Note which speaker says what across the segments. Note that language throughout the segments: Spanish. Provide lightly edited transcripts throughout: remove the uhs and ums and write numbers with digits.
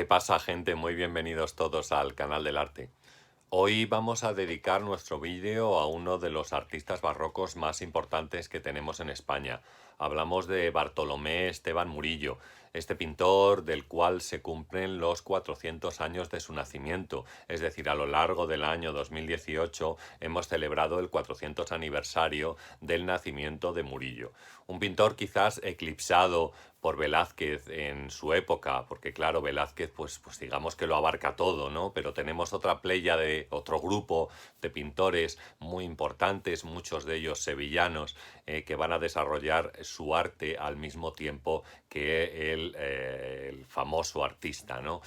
Speaker 1: pasa, gente? Muy bienvenidos todos al canal del arte. Hoy vamos a dedicar nuestro vídeo a uno de los artistas barrocos más importantes que tenemos en España. Hablamos de Bartolomé Esteban Murillo, este pintor del cual se cumplen los 400 años de su nacimiento. Es decir, a lo largo del año 2018 hemos celebrado el 400 aniversario del nacimiento de Murillo. Un pintor quizás eclipsado por Velázquez en su época, porque claro, Velázquez pues digamos que lo abarca todo, ¿no? Pero tenemos otra playa de otro grupo de pintores muy importantes, muchos de ellos sevillanos, que van a desarrollar su arte al mismo tiempo que el famoso artista, ¿no?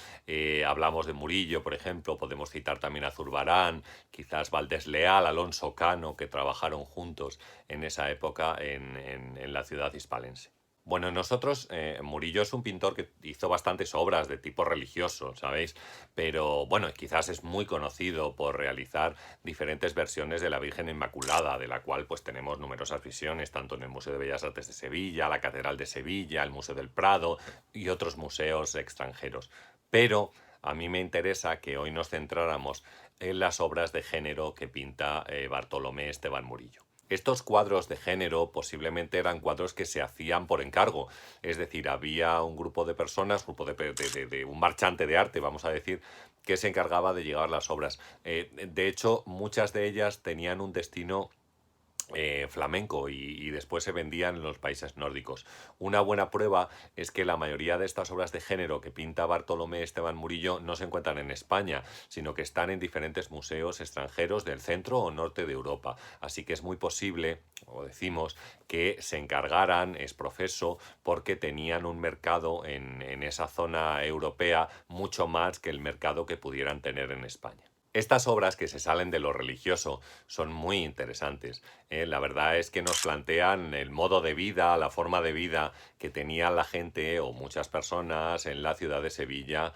Speaker 1: Hablamos de Murillo, por ejemplo, podemos citar también a Zurbarán, quizás Valdés Leal, Alonso Cano, que trabajaron juntos en esa época en la ciudad hispalense. Bueno, nosotros, Murillo es un pintor que hizo bastantes obras de tipo religioso, ¿sabéis? Pero bueno, quizás es muy conocido por realizar diferentes versiones de la Virgen Inmaculada, de la cual pues tenemos numerosas visiones, tanto en el Museo de Bellas Artes de Sevilla, la Catedral de Sevilla, el Museo del Prado y otros museos extranjeros. Pero a mí me interesa que hoy nos centráramos en las obras de género que pinta Bartolomé Esteban Murillo. Estos cuadros de género posiblemente eran cuadros que se hacían por encargo, es decir, había un grupo de personas, un marchante de arte, vamos a decir, que se encargaba de llevar las obras. De hecho, muchas de ellas tenían un destino flamenco y después se vendían en los países nórdicos. Una buena prueba es que la mayoría de estas obras de género que pinta Bartolomé Esteban Murillo no se encuentran en España, sino que están en diferentes museos extranjeros del centro o norte de Europa. Así que es muy posible, o decimos, que se encargaran, es profeso, porque tenían un mercado en esa zona europea mucho más que el mercado que pudieran tener en España. Estas obras que se salen de lo religioso son muy interesantes. La verdad es que nos plantean el modo de vida, la forma de vida que tenía la gente o muchas personas en la ciudad de Sevilla,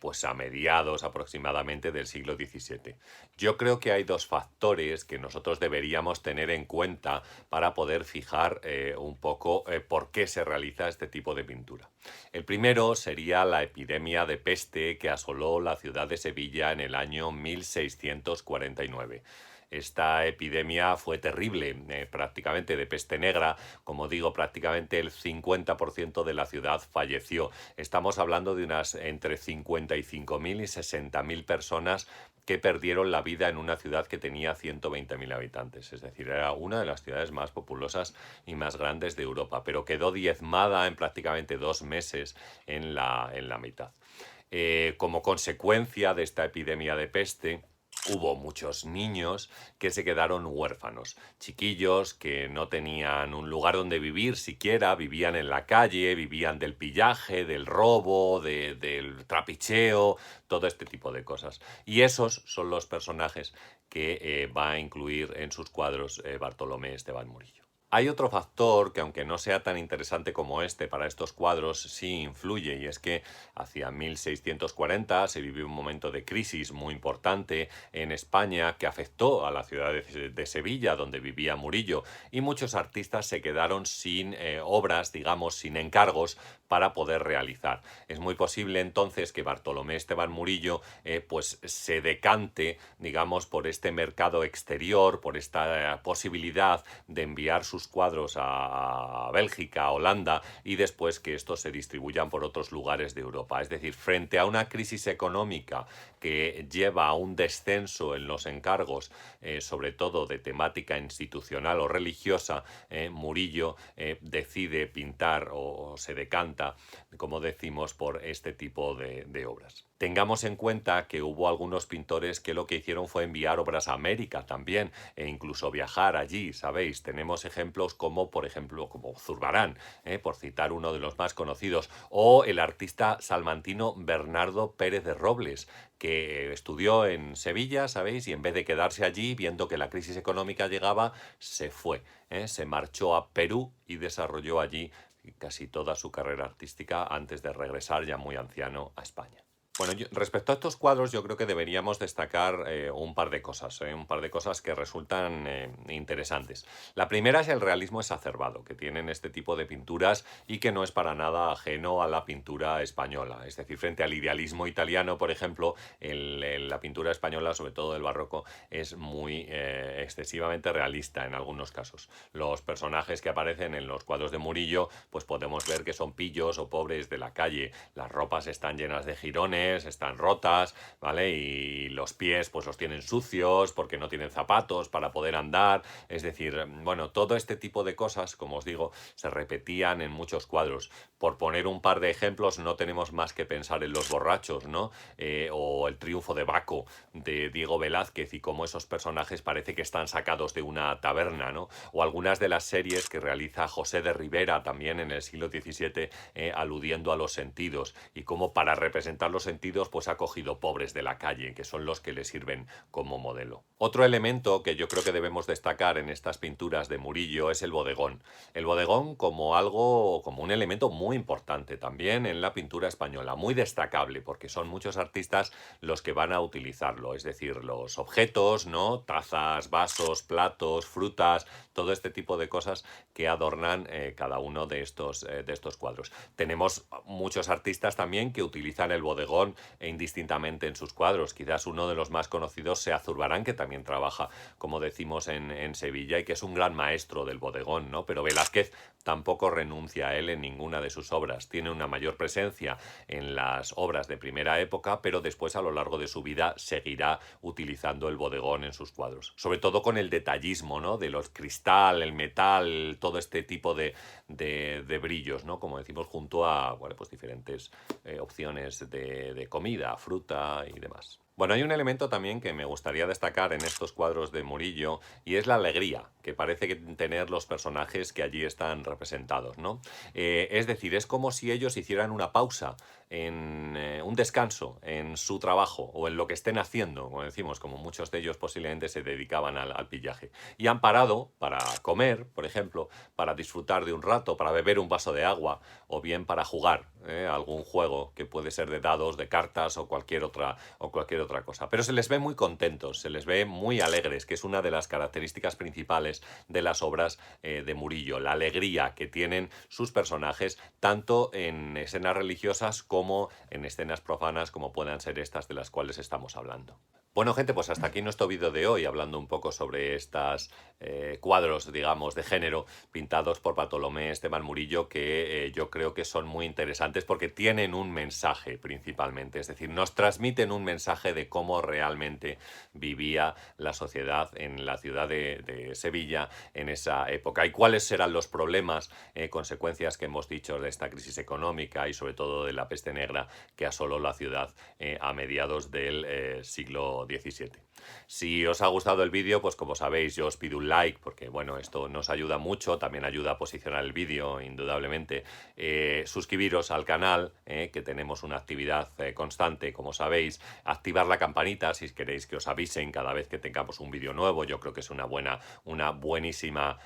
Speaker 1: pues a mediados aproximadamente del siglo XVII. Yo creo que hay dos factores que nosotros deberíamos tener en cuenta para poder fijar un poco por qué se realiza este tipo de pintura. El primero sería la epidemia de peste que asoló la ciudad de Sevilla en el año 1649. Esta epidemia fue terrible, prácticamente de peste negra. Como digo, prácticamente el 50% de la ciudad falleció. Estamos hablando de unas entre 55.000 y 60.000 personas que perdieron la vida en una ciudad que tenía 120.000 habitantes. Es decir, era una de las ciudades más populosas y más grandes de Europa, pero quedó diezmada en prácticamente 2 meses en la mitad. Como consecuencia de esta epidemia de peste, hubo muchos niños que se quedaron huérfanos, chiquillos que no tenían un lugar donde vivir siquiera, vivían en la calle, vivían del pillaje, del robo, del trapicheo, todo este tipo de cosas. Y esos son los personajes que va a incluir en sus cuadros Bartolomé Esteban Murillo. Hay otro factor que, aunque no sea tan interesante como este para estos cuadros, sí influye, y es que hacia 1640 se vivió un momento de crisis muy importante en España que afectó a la ciudad de Sevilla, donde vivía Murillo, y muchos artistas se quedaron sin obras, digamos, sin encargos para poder realizar. Es muy posible entonces que Bartolomé Esteban Murillo pues se decante, digamos, por este mercado exterior, por esta posibilidad de enviar sus cuadros a Bélgica, a Holanda, y después que estos se distribuyan por otros lugares de Europa. Es decir, frente a una crisis económica que lleva a un descenso en los encargos, sobre todo de temática institucional o religiosa, Murillo decide pintar o se decanta, como decimos, por este tipo de obras. Tengamos en cuenta que hubo algunos pintores que lo que hicieron fue enviar obras a América también, e incluso viajar allí, ¿sabéis? Tenemos ejemplos como, por ejemplo, como Zurbarán, por citar uno de los más conocidos, o el artista salmantino Bernardo Pérez de Robles, que estudió en Sevilla, ¿sabéis? Y en vez de quedarse allí, viendo que la crisis económica llegaba, se fue, se marchó a Perú y desarrolló allí casi toda su carrera artística antes de regresar ya muy anciano a España. Bueno, respecto a estos cuadros, yo creo que deberíamos destacar un par de cosas, un par de cosas que resultan interesantes. La primera es el realismo exacerbado que tienen este tipo de pinturas y que no es para nada ajeno a la pintura española. Es decir, frente al idealismo italiano, por ejemplo, la pintura española, sobre todo del barroco, es muy excesivamente realista en algunos casos. Los personajes que aparecen en los cuadros de Murillo, pues podemos ver que son pillos o pobres de la calle. Las ropas están llenas de jirones, están rotas, ¿vale? Y los pies pues los tienen sucios porque no tienen zapatos para poder andar. Es decir, bueno, todo este tipo de cosas, como os digo, se repetían en muchos cuadros. Por poner un par de ejemplos, no tenemos más que pensar en Los borrachos, ¿no? O El triunfo de Baco, de Diego Velázquez, y cómo esos personajes parece que están sacados de una taberna, ¿no? O algunas de las series que realiza José de Rivera también en el siglo XVII, aludiendo a los sentidos, y cómo para representar los sentidos pues ha cogido pobres de la calle, que son los que le sirven como modelo. Otro elemento que yo creo que debemos destacar en estas pinturas de Murillo es el bodegón. El bodegón como como un elemento muy importante también en la pintura española, muy destacable, porque son muchos artistas los que van a utilizarlo, es decir, los objetos, ¿no? Tazas, vasos, platos, frutas, todo este tipo de cosas que adornan cada uno de estos cuadros. Tenemos muchos artistas también que utilizan el bodegón indistintamente en sus cuadros. Quizás uno de los más conocidos sea Zurbarán, que también trabaja, como decimos, en Sevilla, y que es un gran maestro del bodegón, ¿no? Pero Velázquez tampoco renuncia a él en ninguna de sus obras. Tiene una mayor presencia en las obras de primera época, pero después a lo largo de su vida seguirá utilizando el bodegón en sus cuadros. Sobre todo con el detallismo, ¿no? De los cristal, el metal, todo este tipo de brillos, ¿no? Como decimos, junto a, bueno, pues diferentes opciones de comida, fruta y demás. Bueno, hay un elemento también que me gustaría destacar en estos cuadros de Murillo, y es la alegría que parece tener los personajes que allí están representados, ¿no? Es decir, es como si ellos hicieran una pausa, un descanso en su trabajo o en lo que estén haciendo, como decimos, como muchos de ellos posiblemente se dedicaban al pillaje. Y han parado para comer, por ejemplo, para disfrutar de un rato, para beber un vaso de agua, o bien para jugar algún juego que puede ser de dados, de cartas o cualquier otra cosa. Pero se les ve muy contentos, se les ve muy alegres, que es una de las características principales de las obras de Murillo, la alegría que tienen sus personajes, tanto en escenas religiosas como en escenas profanas, como puedan ser estas de las cuales estamos hablando. Bueno, gente, pues hasta aquí nuestro vídeo de hoy, hablando un poco sobre estos cuadros, digamos, de género, pintados por Bartolomé Esteban Murillo, que yo creo que son muy interesantes porque tienen un mensaje principalmente, es decir, nos transmiten un mensaje de cómo realmente vivía la sociedad en la ciudad de Sevilla en esa época y cuáles serán los problemas, consecuencias que hemos dicho de esta crisis económica y sobre todo de la peste negra que asoló la ciudad a mediados del siglo XVII. Si os ha gustado el vídeo, pues como sabéis, yo os pido un like, porque bueno, esto nos ayuda mucho, también ayuda a posicionar el vídeo, indudablemente. Suscribiros al canal, que tenemos una actividad constante, como sabéis. Activar la campanita si queréis que os avisen cada vez que tengamos un vídeo nuevo. Yo creo que es una buenísima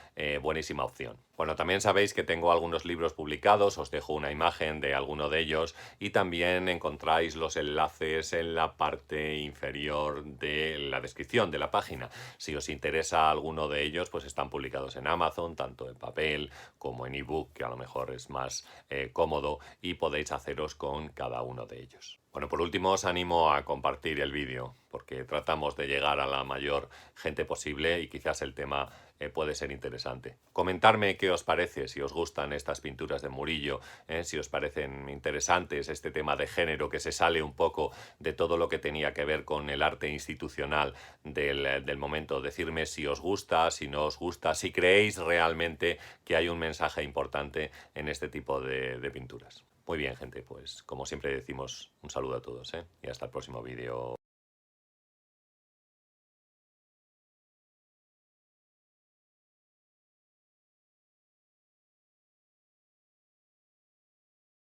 Speaker 1: opción. Bueno, también sabéis que tengo algunos libros publicados, os dejo una imagen de alguno de ellos y también encontráis los enlaces en la parte inferior de la descripción de la página. Si os interesa alguno de ellos, pues están publicados en Amazon, tanto en papel como en ebook, que a lo mejor es más cómodo, y podéis haceros con cada uno de ellos. Bueno, por último os animo a compartir el vídeo, porque tratamos de llegar a la mayor gente posible y quizás el tema puede ser interesante. Comentarme qué os parece, si os gustan estas pinturas de Murillo, si os parecen interesantes este tema de género que se sale un poco de todo lo que tenía que ver con el arte institucional del momento. Decirme si os gusta, si no os gusta, si creéis realmente que hay un mensaje importante en este tipo de pinturas. Muy bien, gente, pues como siempre decimos, un saludo a todos, y hasta el próximo vídeo.